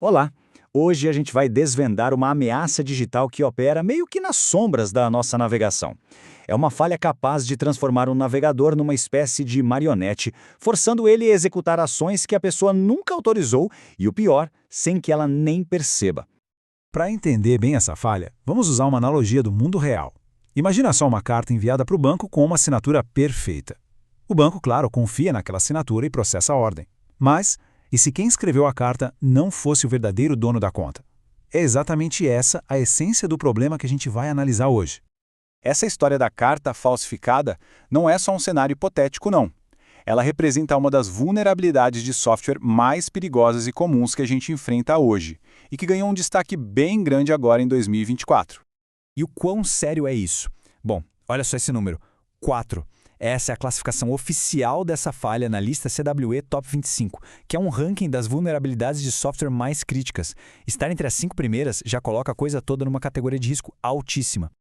Olá! Hoje a gente vai desvendar uma ameaça digital que opera meio que nas sombras da nossa navegação. É uma falha capaz de transformar um navegador numa espécie de marionete, forçando ele a executar ações que a pessoa nunca autorizou e, o pior, sem que ela nem perceba. Para entender bem essa falha, vamos usar uma analogia do mundo real. Imagina só uma carta enviada para o banco com uma assinatura perfeita. O banco, claro, confia naquela assinatura e processa a ordem. Mas, e se quem escreveu a carta não fosse o verdadeiro dono da conta? É exatamente essa a essência do problema que a gente vai analisar hoje. Essa história da carta falsificada não é só um cenário hipotético, não. Ela representa uma das vulnerabilidades de software mais perigosas e comuns que a gente enfrenta hoje, e que ganhou um destaque bem grande agora em 2024. E o quão sério é isso? Bom, olha só esse número, 4. Essa é a classificação oficial dessa falha na lista CWE Top 25, que é um ranking das vulnerabilidades de software mais críticas. Estar entre as 5 primeiras já coloca a coisa toda numa categoria de risco altíssima.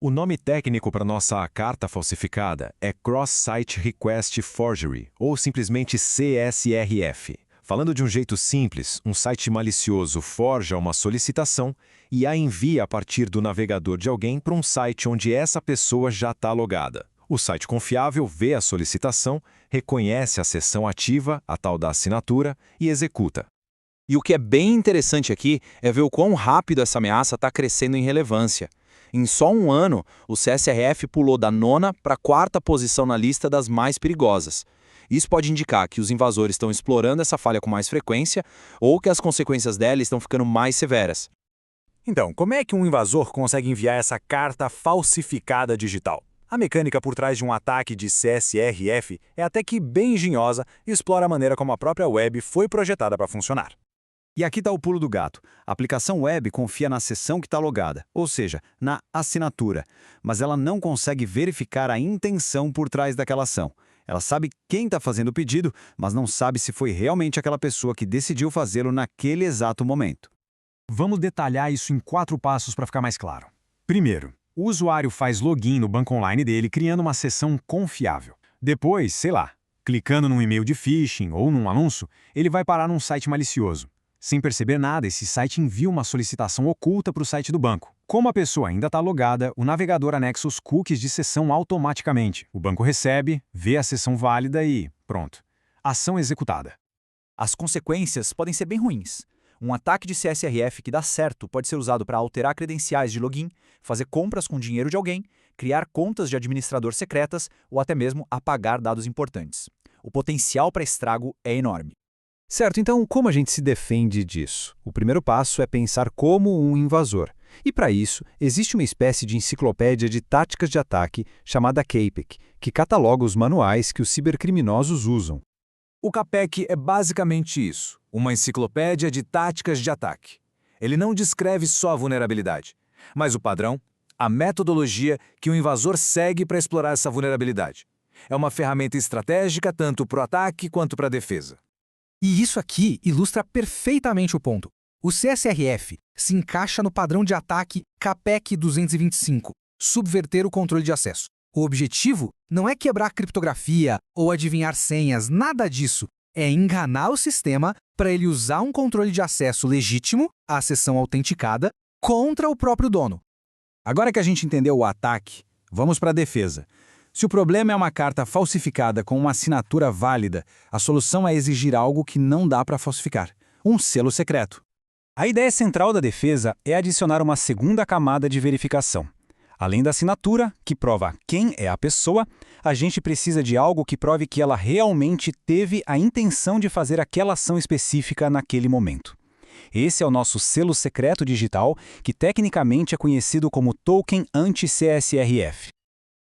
O nome técnico para nossa carta falsificada é Cross-Site Request Forgery, ou simplesmente CSRF. Falando de um jeito simples, um site malicioso forja uma solicitação e a envia a partir do navegador de alguém para um site onde essa pessoa já está logada. O site confiável vê a solicitação, reconhece a sessão ativa, a tal da assinatura, e executa. E o que é bem interessante aqui é ver o quão rápido essa ameaça está crescendo em relevância. Em só um ano, o CSRF pulou da 9ª para a 4ª posição na lista das mais perigosas. Isso pode indicar que os invasores estão explorando essa falha com mais frequência ou que as consequências dela estão ficando mais severas. Então, como é que um invasor consegue enviar essa carta falsificada digital? A mecânica por trás de um ataque de CSRF é até que bem engenhosa e explora a maneira como a própria web foi projetada para funcionar. E aqui está o pulo do gato. A aplicação web confia na sessão que está logada, ou seja, na assinatura, mas ela não consegue verificar a intenção por trás daquela ação. Ela sabe quem está fazendo o pedido, mas não sabe se foi realmente aquela pessoa que decidiu fazê-lo naquele exato momento. Vamos detalhar isso em 4 passos para ficar mais claro. Primeiro, o usuário faz login no banco online dele criando uma sessão confiável. Depois, sei lá, clicando num e-mail de phishing ou num anúncio, ele vai parar num site malicioso. Sem perceber nada, esse site envia uma solicitação oculta para o site do banco. Como a pessoa ainda está logada, o navegador anexa os cookies de sessão automaticamente. O banco recebe, vê a sessão válida e pronto. Ação executada. As consequências podem ser bem ruins. Um ataque de CSRF que dá certo pode ser usado para alterar credenciais de login, fazer compras com dinheiro de alguém, criar contas de administrador secretas ou até mesmo apagar dados importantes. O potencial para estrago é enorme. Certo, então como a gente se defende disso? O primeiro passo é pensar como um invasor. E para isso, existe uma espécie de enciclopédia de táticas de ataque chamada CAPEC, que cataloga os manuais que os cibercriminosos usam. O CAPEC é basicamente isso, uma enciclopédia de táticas de ataque. Ele não descreve só a vulnerabilidade, mas o padrão, a metodologia que o invasor segue para explorar essa vulnerabilidade. É uma ferramenta estratégica tanto para o ataque quanto para a defesa. E isso aqui ilustra perfeitamente o ponto. O CSRF se encaixa no padrão de ataque CAPEC 225, subverter o controle de acesso. O objetivo não é quebrar a criptografia ou adivinhar senhas, nada disso. É enganar o sistema para ele usar um controle de acesso legítimo, à sessão autenticada, contra o próprio dono. Agora que a gente entendeu o ataque, vamos para a defesa. Se o problema é uma carta falsificada com uma assinatura válida, a solução é exigir algo que não dá para falsificar: um selo secreto. A ideia central da defesa é adicionar uma segunda camada de verificação. Além da assinatura, que prova quem é a pessoa, a gente precisa de algo que prove que ela realmente teve a intenção de fazer aquela ação específica naquele momento. Esse é o nosso selo secreto digital, que tecnicamente é conhecido como token anti-CSRF.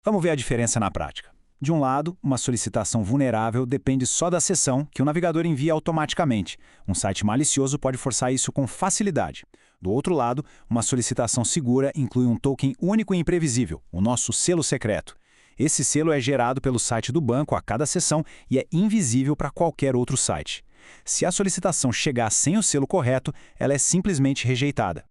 Vamos ver a diferença na prática. De um lado, uma solicitação vulnerável depende só da sessão que o navegador envia automaticamente. Um site malicioso pode forçar isso com facilidade. Do outro lado, uma solicitação segura inclui um token único e imprevisível, o nosso selo secreto. Esse selo é gerado pelo site do banco a cada sessão e é invisível para qualquer outro site. Se a solicitação chegar sem o selo correto, ela é simplesmente rejeitada.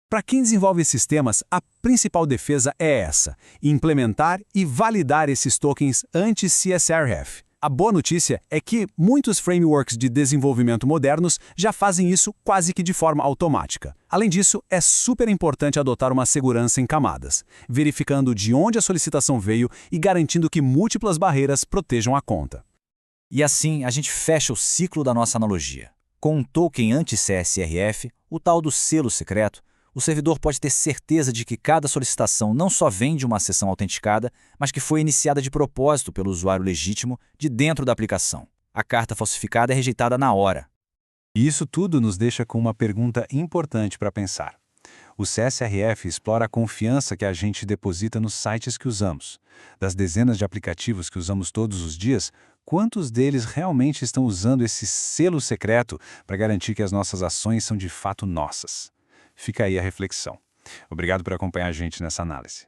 Para quem desenvolve sistemas, a principal defesa é essa: implementar e validar esses tokens anti-CSRF. A boa notícia é que muitos frameworks de desenvolvimento modernos já fazem isso quase que de forma automática. Além disso, é super importante adotar uma segurança em camadas, verificando de onde a solicitação veio e garantindo que múltiplas barreiras protejam a conta. E assim, a gente fecha o ciclo da nossa analogia. Com um token anti-CSRF, o tal do selo secreto, o servidor pode ter certeza de que cada solicitação não só vem de uma sessão autenticada, mas que foi iniciada de propósito pelo usuário legítimo de dentro da aplicação. A carta falsificada é rejeitada na hora. E isso tudo nos deixa com uma pergunta importante para pensar. O CSRF explora a confiança que a gente deposita nos sites que usamos. Das dezenas de aplicativos que usamos todos os dias, quantos deles realmente estão usando esse selo secreto para garantir que as nossas ações são de fato nossas? Fica aí a reflexão. Obrigado por acompanhar a gente nessa análise.